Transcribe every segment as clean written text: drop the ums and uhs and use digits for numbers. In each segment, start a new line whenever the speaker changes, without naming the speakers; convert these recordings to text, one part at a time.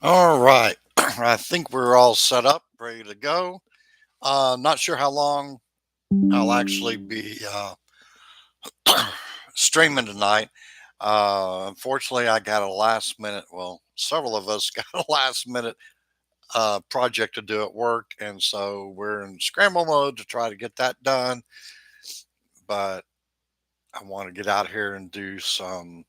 All right. I think we're all set up, ready to go. Not sure how long I'll actually be streaming tonight. Unfortunately, I got a last minute, well, several of us got a last minute project to do at work. And so we're in scramble mode to try to get that done. But I want to get out here and do some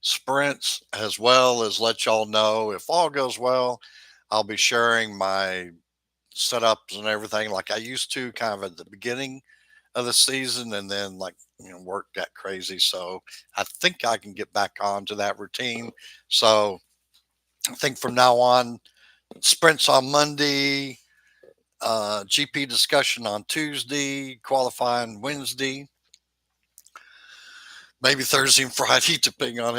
sprints as well as let y'all know if all goes well. I'll be sharing my setups and everything like I used to kind of at the beginning of the season, and then work got crazy. So I think I can get back onto that routine. So I think from now on, sprints on Monday, GP discussion on Tuesday, qualifying Wednesday, maybe Thursday and Friday, depending on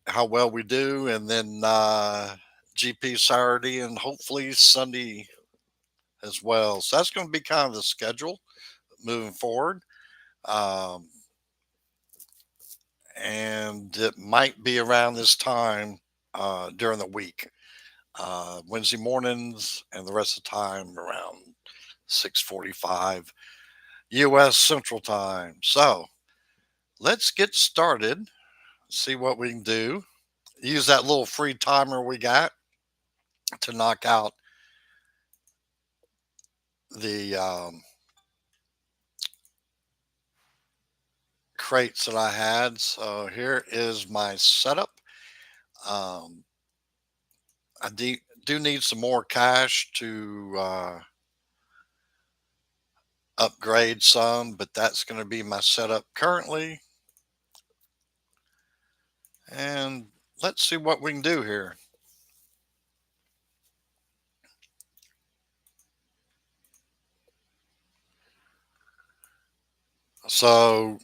how well we do, and then GP Saturday and hopefully Sunday as well. So that's going to be kind of the schedule moving forward. Um, and it might be around this time during the week, Wednesday mornings, and the rest of the time around 6:45 U.S. Central Time. So let's get started. See what we can do. Use that little free timer we got to knock out the crates that I had. So here is my setup. Um, I do need some more cash to upgrade some, but that's going to be my setup currently. And let's see what we can do here. So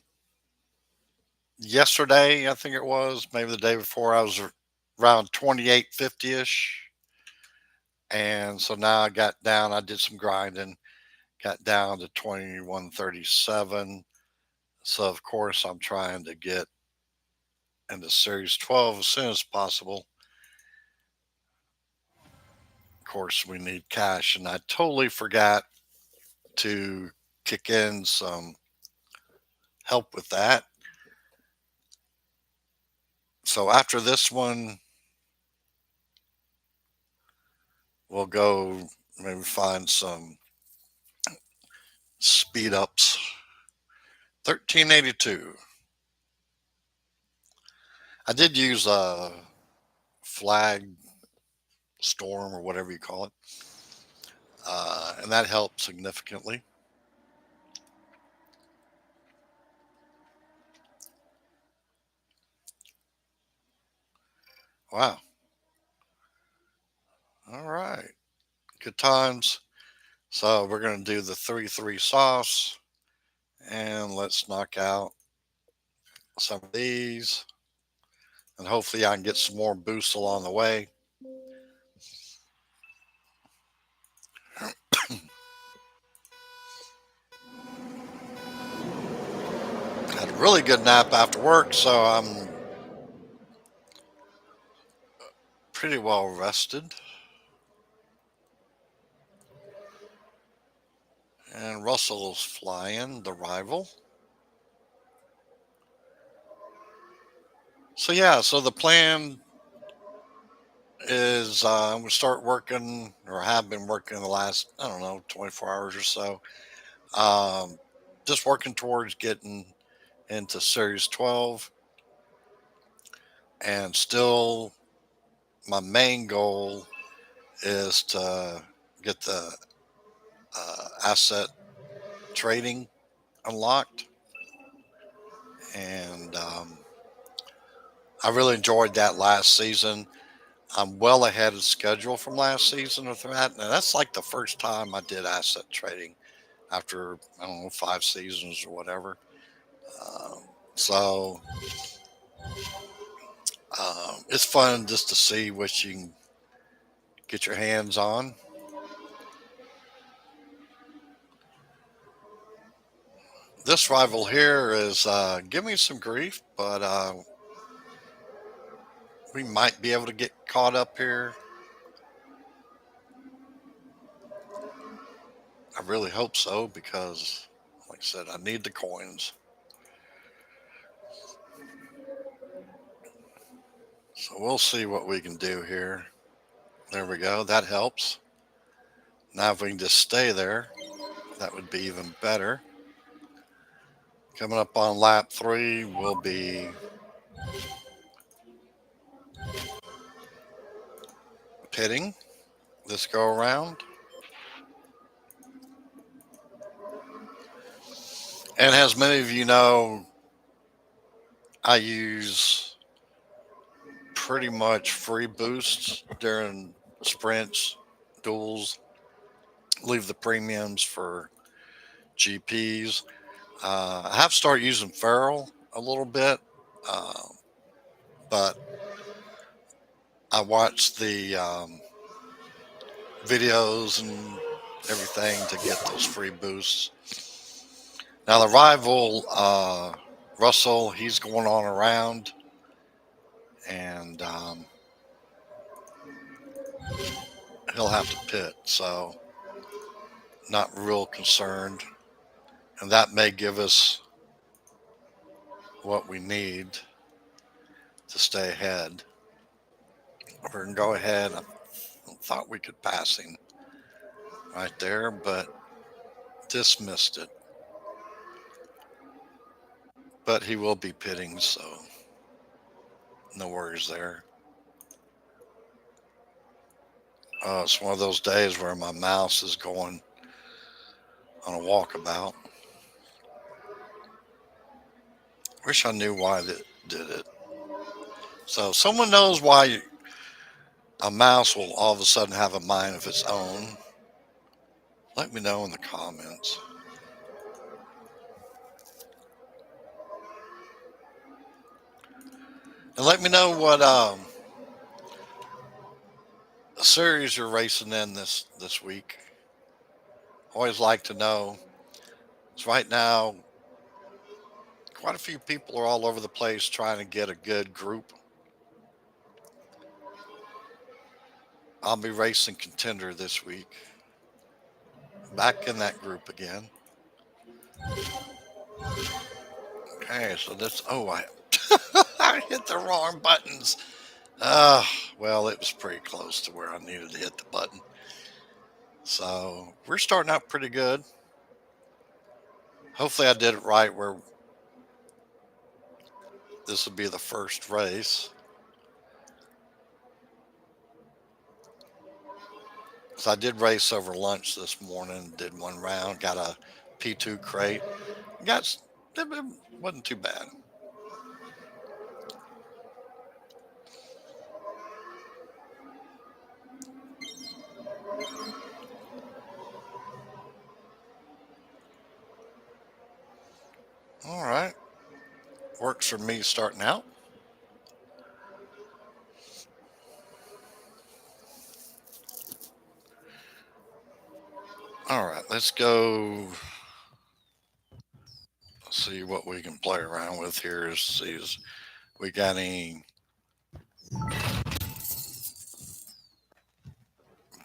yesterday, I think it was, maybe the day before, I was around 2850 ish. And so now I did some grinding, got down to 2137. So, of course, I'm trying to get into Series 12 as soon as possible. Of course, we need cash, and I totally forgot to kick in some help with that. So, after this one, we'll go maybe find some speed ups. 1382. I did use a flag storm or whatever you call it, and that helped significantly. Wow. All right. Good times. So we're going to do the 3-3 sauce, and let's knock out some of these, and hopefully I can get some more boosts along the way. Had a really good nap after work, so I'm pretty well rested. And Russell's flying, the rival. So yeah, so the plan is I'm gonna start working, or have been working the last, I don't know, 24 hours or so. Um, just working towards getting into Series 12, and still my main goal is to get the asset trading unlocked, and I really enjoyed that last season. I'm well ahead of schedule from last season with that, and that's like the first time I did asset trading. after, I don't know, 5 seasons or whatever. Um, so it's fun just to see what you can get your hands on. This rival here is giving me some grief, but we might be able to get caught up here. I really hope so because, like I said, I need the coins. So we'll see what we can do here. There we go. That helps. Now, if we can just stay there, that would be even better. Coming up on lap 3, we'll be pitting this go around. And as many of you know, I use pretty much free boosts during sprints, duels, leave the premiums for GPs. I have started using Ferrell a little bit, uh, but I watch the videos and everything to get those free boosts. Now the rival, Russell, he's going on around, and he'll have to pit. So not real concerned, and that may give us what we need to stay ahead. We're gonna go ahead. I thought we could pass him right there, but just missed it. But he will be pitting, so no worries there. It's one of those days where my mouse is going on a walkabout. Wish I knew why that did it. So if someone knows why a mouse will all of a sudden have a mind of its own, let me know in the comments. And let me know what series you're racing in this week. Always like to know. So right now, quite a few people are all over the place trying to get a good group. I'll be racing Contender this week. Back in that group again. Okay, so this. Oh, I hit the wrong buttons. Uh, well, it was pretty close to where I needed to hit the button. So we're starting out pretty good. Hopefully, I did it right where this will be the first race. So I did race over lunch this morning, did one round, got a P2 crate. Got, it wasn't too bad. All right. Works for me starting out. All right, let's go see what we can play around with here. See if we got any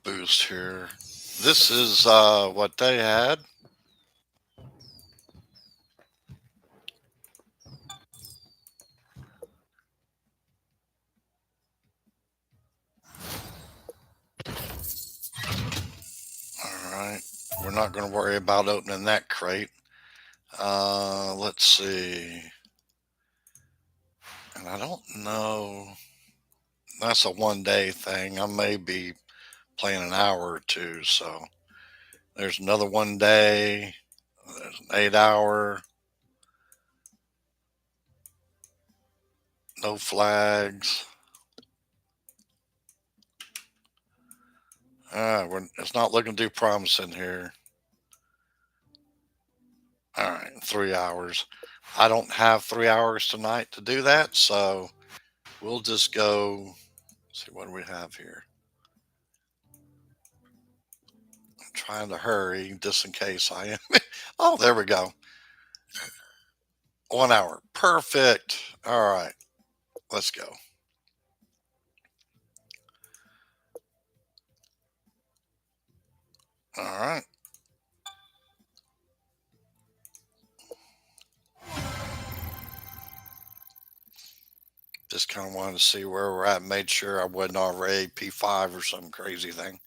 boost here. This is what they had. All right. We're not going to worry about opening that crate. Let's see. And I don't know. That's a 1 day thing. I may be playing an hour or two. So there's another 1 day. There's an 8 hour. No flags. It's not looking too promising here. All right, 3 hours. I don't have 3 hours tonight to do that, so we'll just go. See what do we have here. I'm trying to hurry just in case I am. Oh, there we go. 1 hour. Perfect. All right, let's go. All right. Just kind of wanted to see where we're at. Made sure I wasn't already P5 or some crazy thing.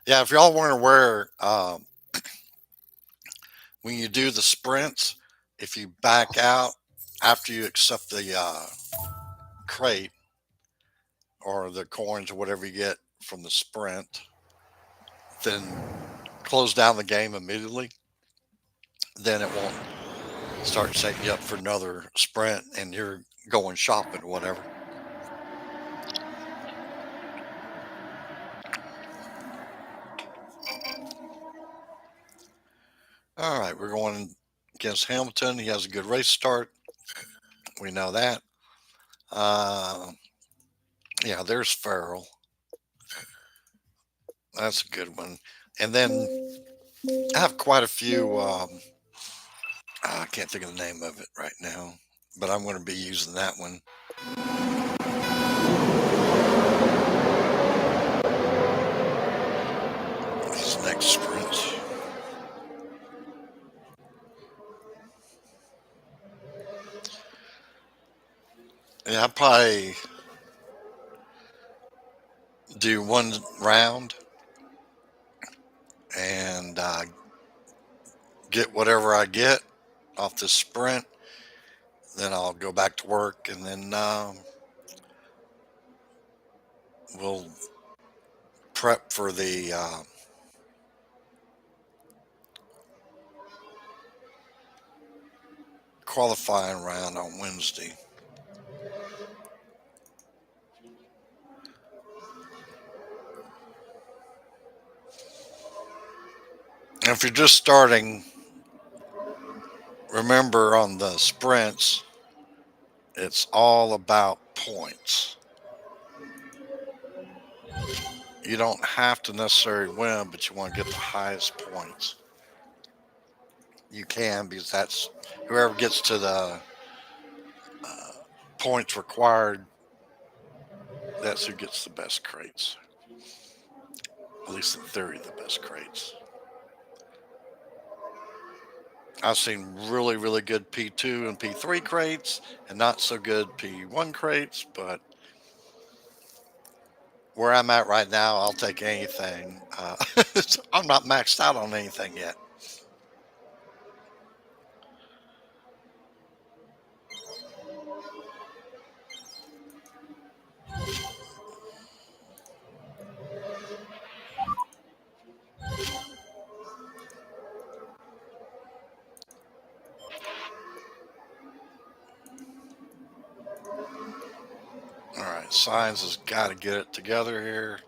Yeah, if y'all weren't aware, when you do the sprints, if you back out after you accept the crate or the coins or whatever you get from the sprint, then close down the game immediately, then it won't start setting you up for another sprint and you're going shopping or whatever. All right, we're going against Hamilton. He has a good race start. We know that. Uh, yeah, there's Farrell. That's a good one. And then I have quite a few. I can't think of the name of it right now, but I'm going to be using that one. These next sprints. Yeah, I'll probably do one round and get whatever I get off this sprint. Then I'll go back to work and then we'll prep for the qualifying round on Wednesday. And if you're just starting, remember on the sprints, it's all about points. You don't have to necessarily win, but you want to get the highest points. You can because that's whoever gets to the uh, points required, that's who gets the best crates. At least in theory, the best crates. I've seen really, really good P2 and P3 crates and not so good P1 crates, but where I'm at right now, I'll take anything. I'm not maxed out on anything yet. All right, Signs has got to get it together here.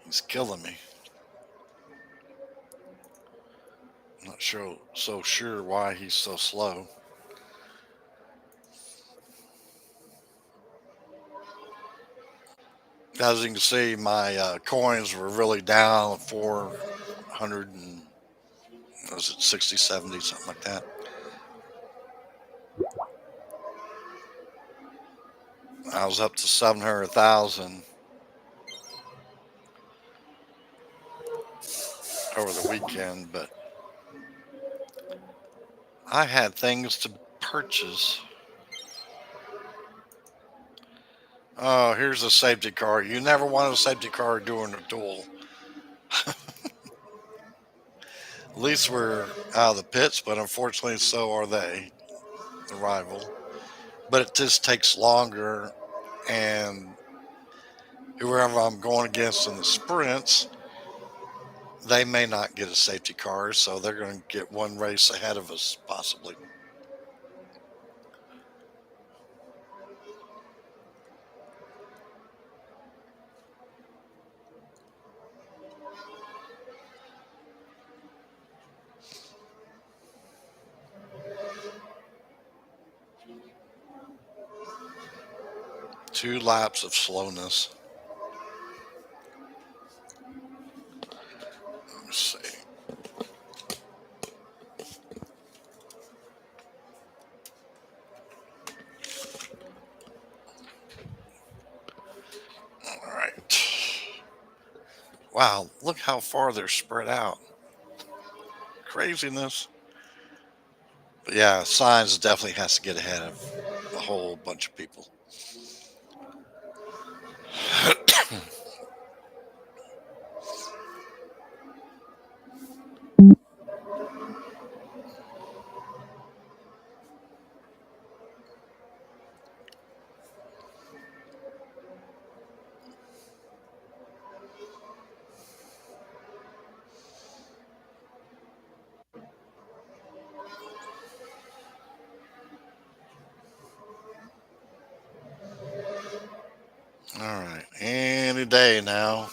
He's killing me. I'm not sure why he's so slow. As you can see, my coins were really down 400 and was it 60, 70, something like that. I was up to 700,000 over the weekend, but I had things to purchase. Oh, here's a safety car. You never wanted a safety car during a duel. At least we're out of the pits, but unfortunately, so are they, the rival. But it just takes longer, and whoever I'm going against in the sprints, they may not get a safety car, so they're going to get one race ahead of us, possibly. 2 laps of slowness. Let's see. All right. Wow, look how far they're spread out. Craziness. But yeah, Signs definitely has to get ahead of a whole bunch of people. All right, any day now.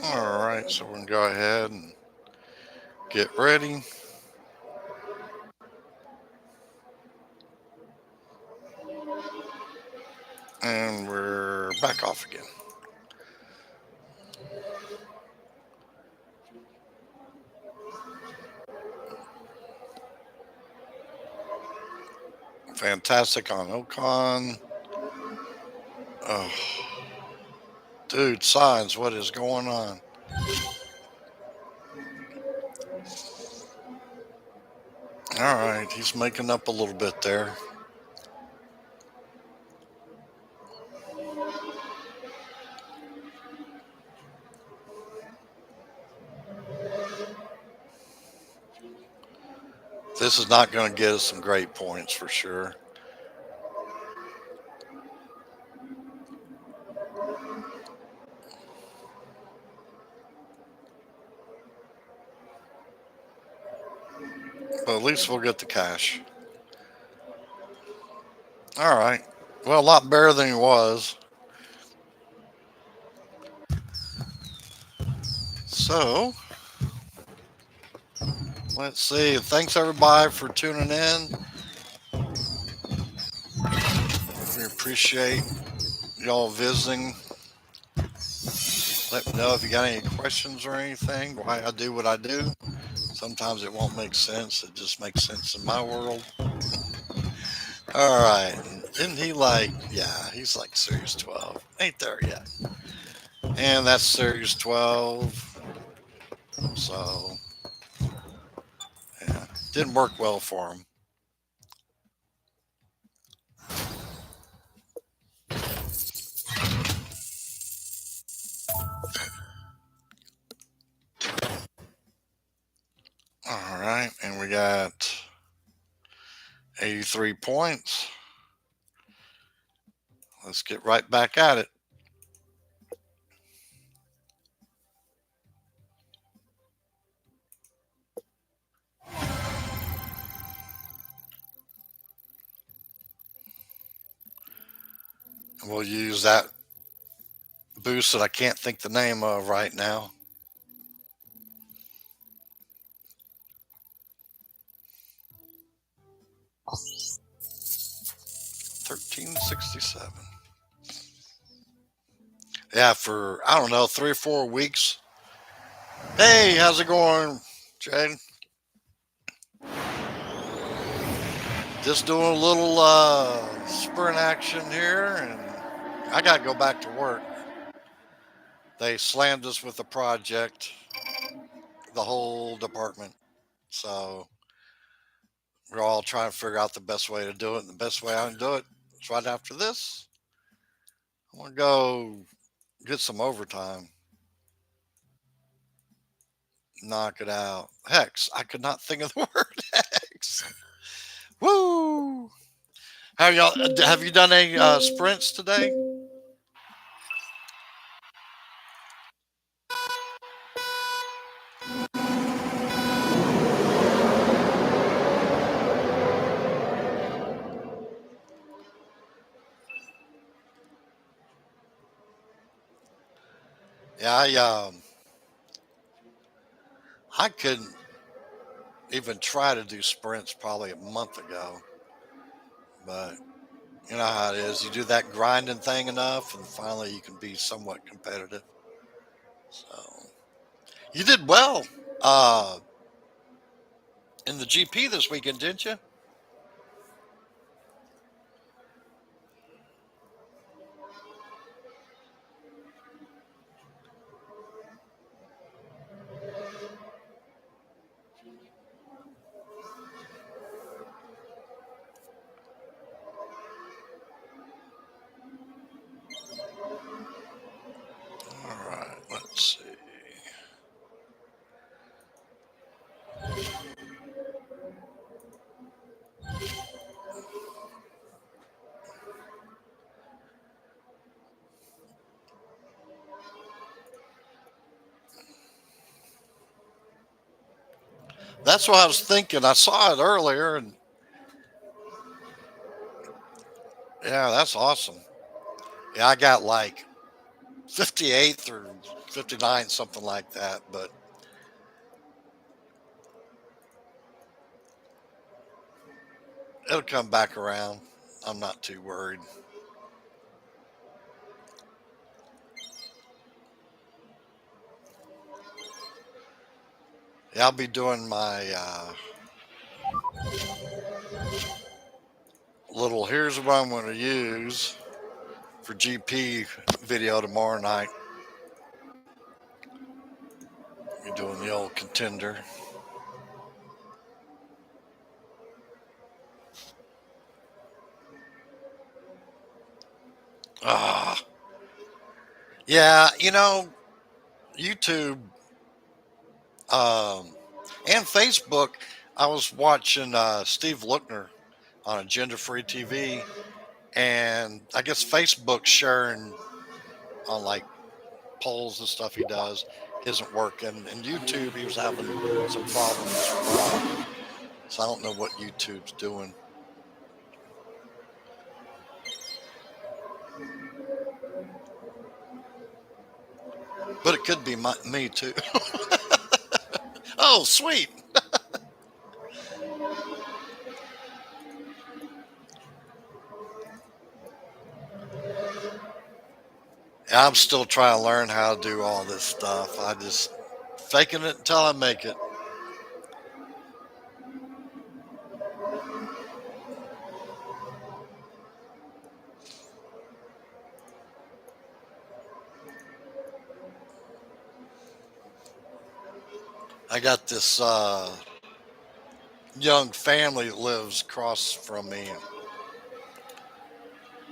All right, so we're gonna go ahead and get ready. And we're back off again. Fantastic on Ocon. Oh, dude, Signs, what is going on? All right, he's making up a little bit there. This is not going to get us some great points for sure. But at least we'll get the cash. All right. Well, a lot better than he was. So, let's see. Thanks everybody for tuning in. We appreciate y'all visiting. Let me know if you got any questions or anything, why I do what I do. Sometimes it won't make sense. It just makes sense in my world. All right. Isn't he like, yeah, he's like Series 12. Ain't there yet. And that's Series 12. So, yeah, didn't work well for him. All right. And we got 83 points. Let's get right back at it. We'll use that boost that I can't think the name of right now. $13.67. Yeah, for I don't know 3 or 4 weeks. Hey, how's it going, Jade? Just doing a little sprint action here, and I got to go back to work. They slammed us with the project, the whole department. So we're all trying to figure out the best way to do it. And the best way I can do it is right after this. I want to go get some overtime. Knock it out. Hex. I could not think of the word hex. Woo! Have you done any sprints today? Yeah, I couldn't even try to do sprints probably a month ago, but you know how it is. You do that grinding thing enough, and finally you can be somewhat competitive. So you did well in the GP this weekend, didn't you? All right, let's see. That's what I was thinking. I saw it earlier, and yeah, that's awesome. Yeah, I got like 58th or 59th, something like that, but it'll come back around. I'm not too worried. Yeah, I'll be doing my little here's what I'm going to use for GP video tomorrow night. You're doing the old contender. Ah, yeah, YouTube um, and Facebook. I was watching Steve Lookner on Agenda Free TV, and I guess Facebook's sharing on like polls and stuff he does isn't working, and YouTube he was having some problems as well. So I don't know what YouTube's doing, but it could be me too. Oh, sweet. I'm still trying to learn how to do all this stuff. I just faking it until I make it. I got this young family that lives across from me,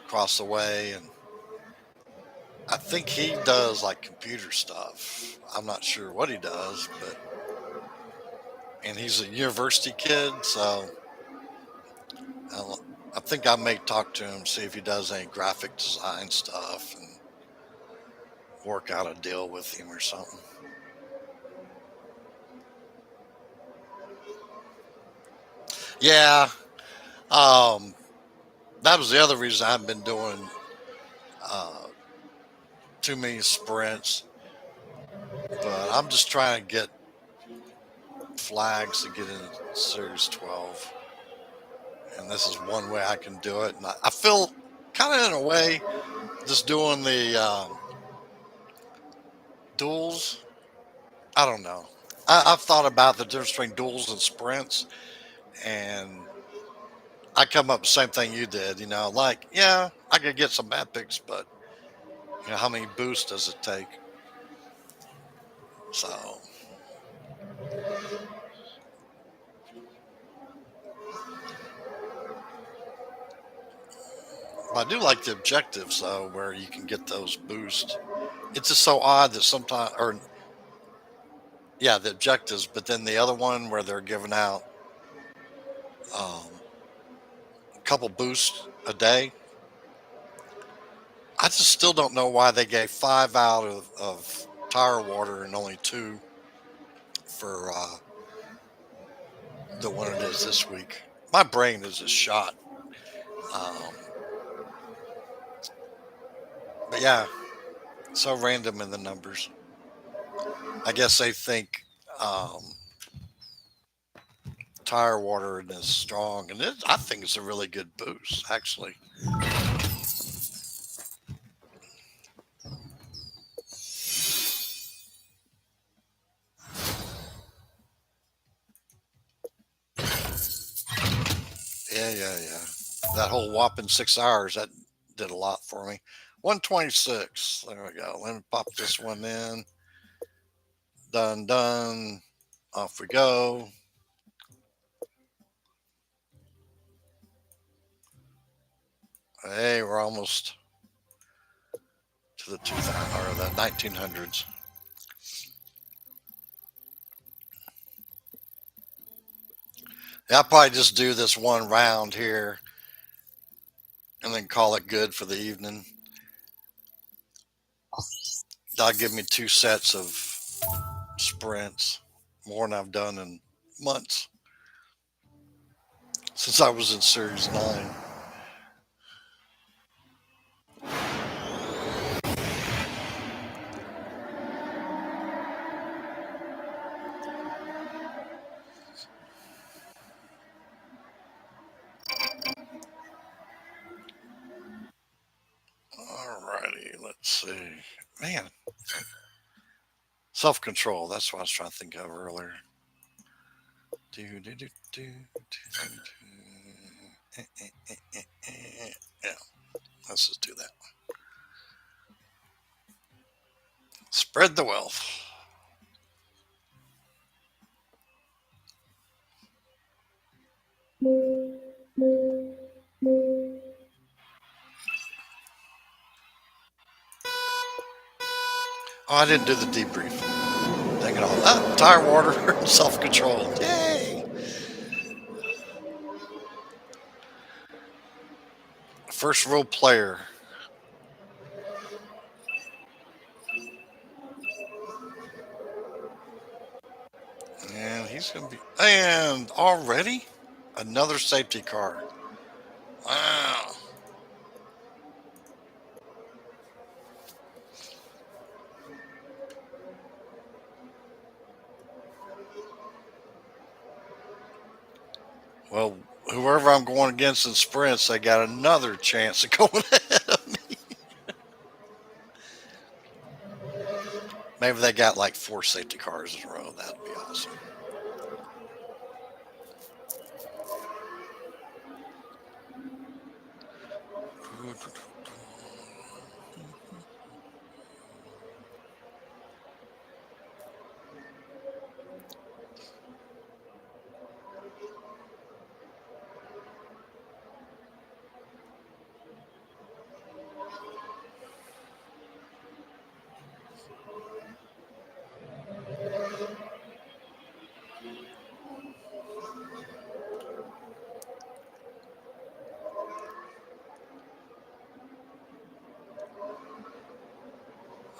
across the way, and I think he does like computer stuff. I'm not sure what he does, but and he's a university kid, so I'll, I think I may talk to him, see if he does any graphic design stuff, and work out a deal with him or something. Yeah, um, that was the other reason I've been doing uh, too many sprints. But I'm just trying to get flags to get into Series 12, and this is one way I can do it. And I feel kind of in a way just doing the duels. I don't know. I've thought about the difference between duels and sprints, and I come up with the same thing you did. Like yeah, I could get some epics, but how many boosts does it take? So I do like the objectives though, where you can get those boosts. It's just so odd that sometimes, or yeah, the objectives, but then the other one where they're giving out a couple boosts a day. I just still don't know why they gave five out of tire water and only two for the one it is this week. My brain is just shot. Um, but yeah, so random in the numbers. I guess they think um, tire water is strong, and I think it's a really good boost, actually. Yeah. That whole whopping 6 hours that did a lot for me. 126. There we go. Let me pop this one in. Done. Off we go. Hey, we're almost to the 2000 or the 1900s. Yeah, I'll probably just do this one round here and then call it good for the evening. That'll give me 2 sets of sprints, more than I've done in months since I was in Series 9. Alrighty, let's see. Man, self control. That's what I was trying to think of earlier. Yeah, let's just do that. Spread the wealth. Oh, I didn't do the debrief. Dang it all. Ah, tire water, self control. Yay! First role player. And he's going to be. And already? Another safety car. Wow. Well, whoever I'm going against in sprints, they got another chance of going ahead of me. Maybe they got like 4 safety cars in a row. That'd be awesome.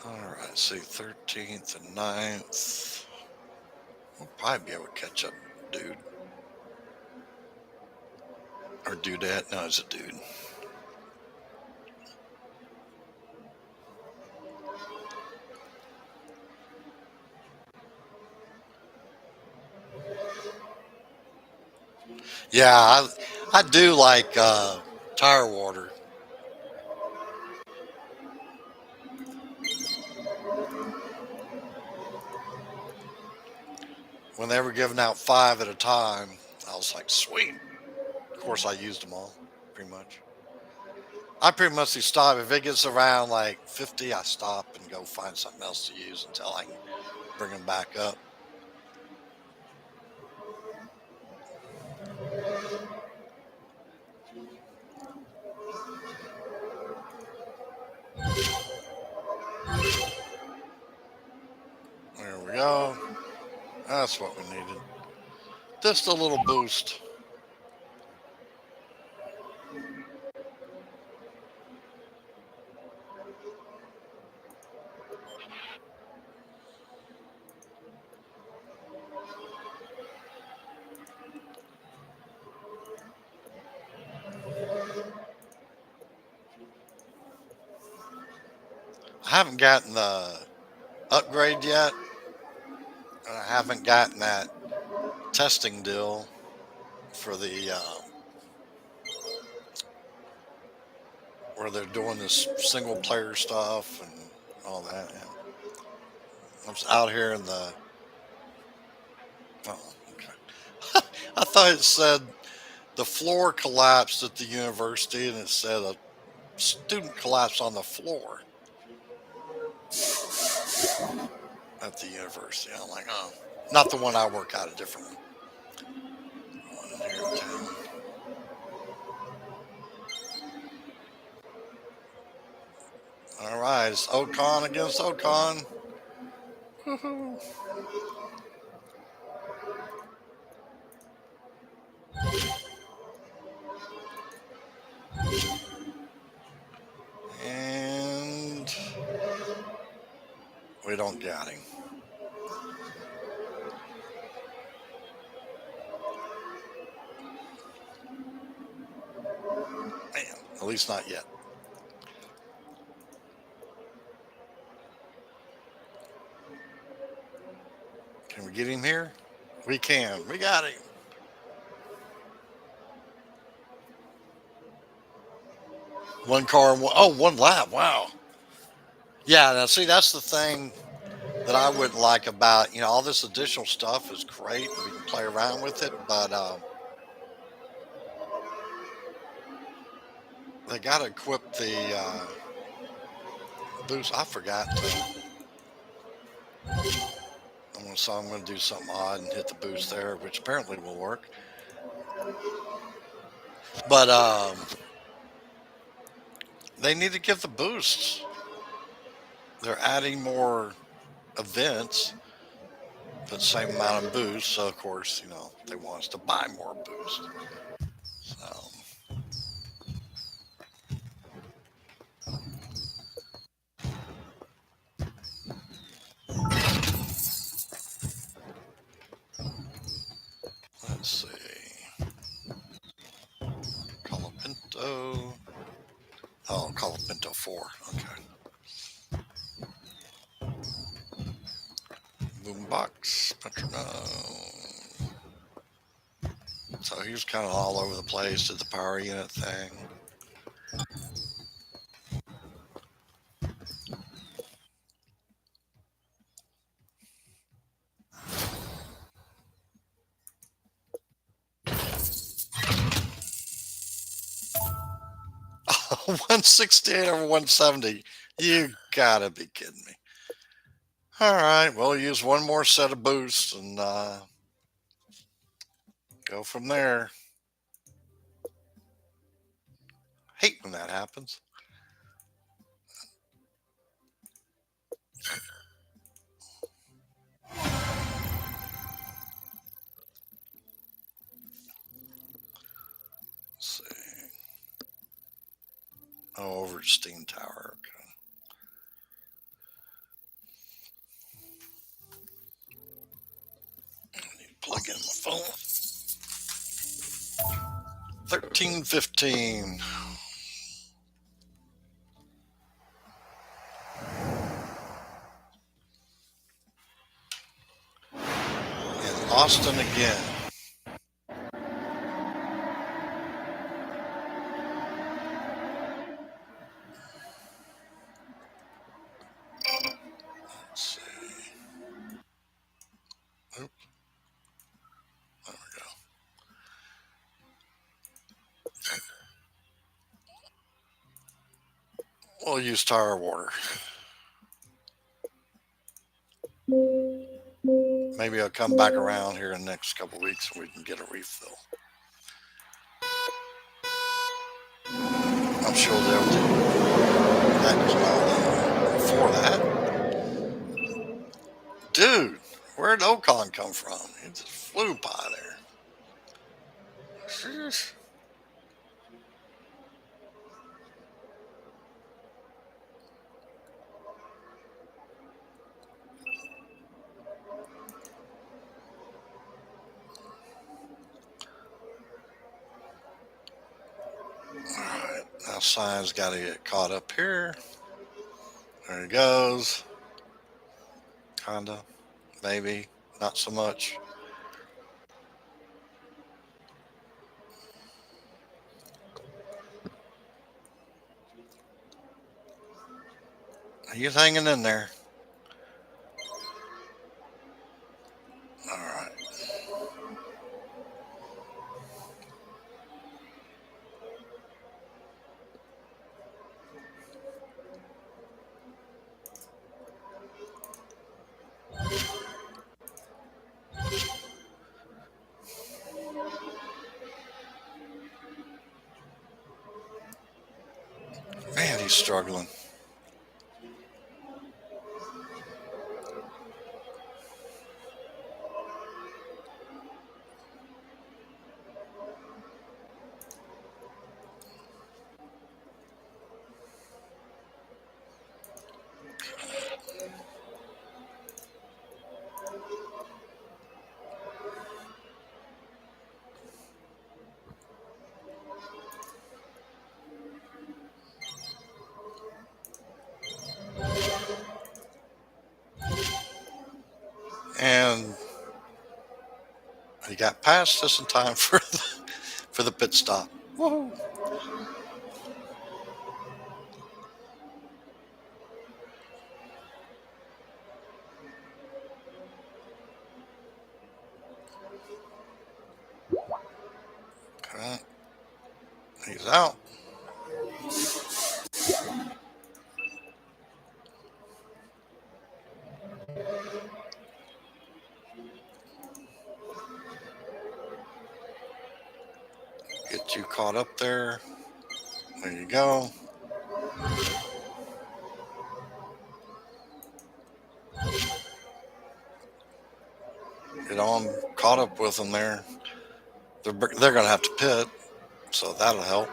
All right, see, 13th and 9th. We'll probably be able to catch up, dude. Or dudette. No, it's a dude. Yeah, I do like tire water. When they were giving out 5 at a time, I was like, sweet. Of course, I used them all, pretty much. I pretty much stop. If it gets around like 50, I stop and go find something else to use until I can bring them back up. There we go. That's what we needed. Just a little boost. I haven't gotten the upgrade yet, I haven't gotten that testing deal for the where they're doing this single player stuff and all that. Yeah. I was out here in the. Oh, okay. I thought it said the floor collapsed at the university, and it said a student collapsed on the floor at the university. I'm like, oh, not the one I work at, a different one here in town. All right, it's Ocon against Ocon. Woo-hoo. And we don't got him. Man, at least not yet. Can we get him here? We can. We got him. One car, one lap. Wow. Yeah, now see, that's the thing that I wouldn't like about, all this additional stuff is great. We can play around with it, but they got to equip the boost. I forgot to. I'm going to do something odd and hit the boost there, which apparently will work. But they need to give the boosts. They're adding more events, but same amount of boosts. So of course, they want us to buy more boosts. So let's see. Colapinto. Oh, Colapinto 4. Okay. Boombox. Metronome. So he was kind of all over the place, did the power unit thing. 168 over 170. You gotta be kidding me. All right, we'll use one more set of boosts and go from there. Hate when that happens. Let's see. Oh, over at Steam Tower. Okay. I need to plug in my phone. 1315. In Austin again. Let's see. Oop. There we go. We'll use tire water. Maybe I'll come back around here in the next couple of weeks and we can get a refill. I'm sure they'll do that as well. Before that, dude, where'd Ocon come from? He just flew by there. Sheesh. All right, now Sign's got to get caught up here. There he goes. Kinda, maybe. not so much. He's hanging in there. All right. Man, he's struggling. And he got past us in time for the pit stop. Woohoo! Okay. He's out. Get you caught up there. There you go. Get on caught up with them there. They're going to have to pit, so that'll help.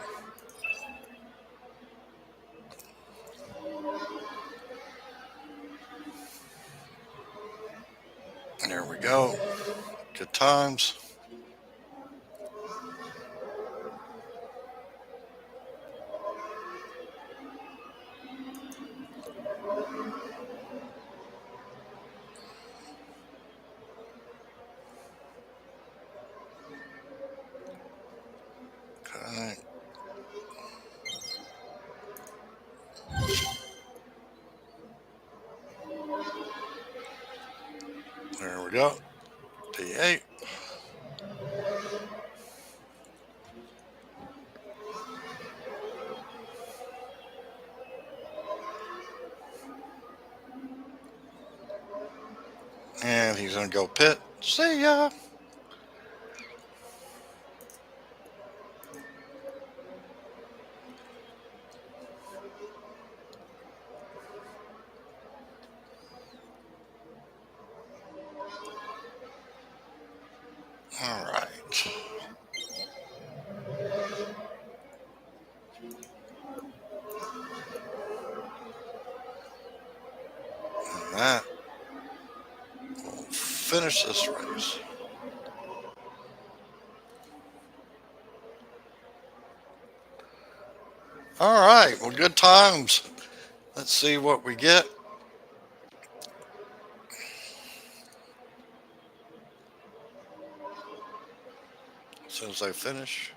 There we go. Good times. Okay. There we go. P8. And he's going to go pit. See ya. All right. And that will finish this race. All right. Well, good times. Let's see what we get. As soon as I finish.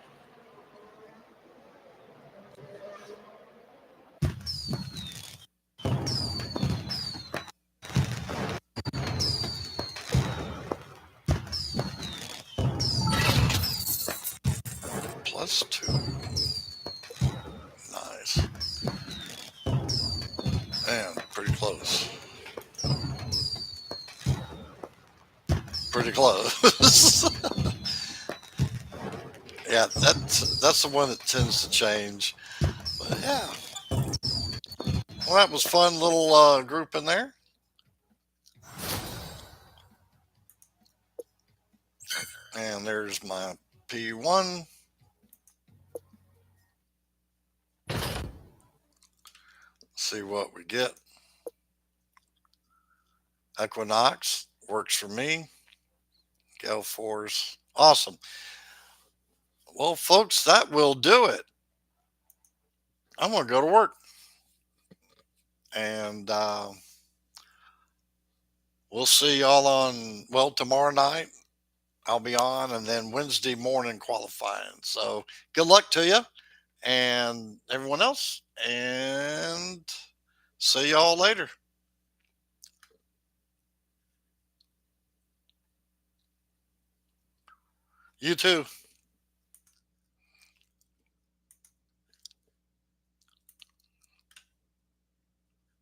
+2. Nice. Man, pretty close. Pretty close. Yeah, that's the one that tends to change. But yeah. Well, that was fun little group in there. And there's my P1. See what we get. Equinox works for me. Go Force. Awesome. Well, folks, that will do it. I'm going to go to work. And we'll see y'all on, well, tomorrow night. I'll be on, and then Wednesday morning qualifying. So good luck to you and everyone else. And see y'all later. You too.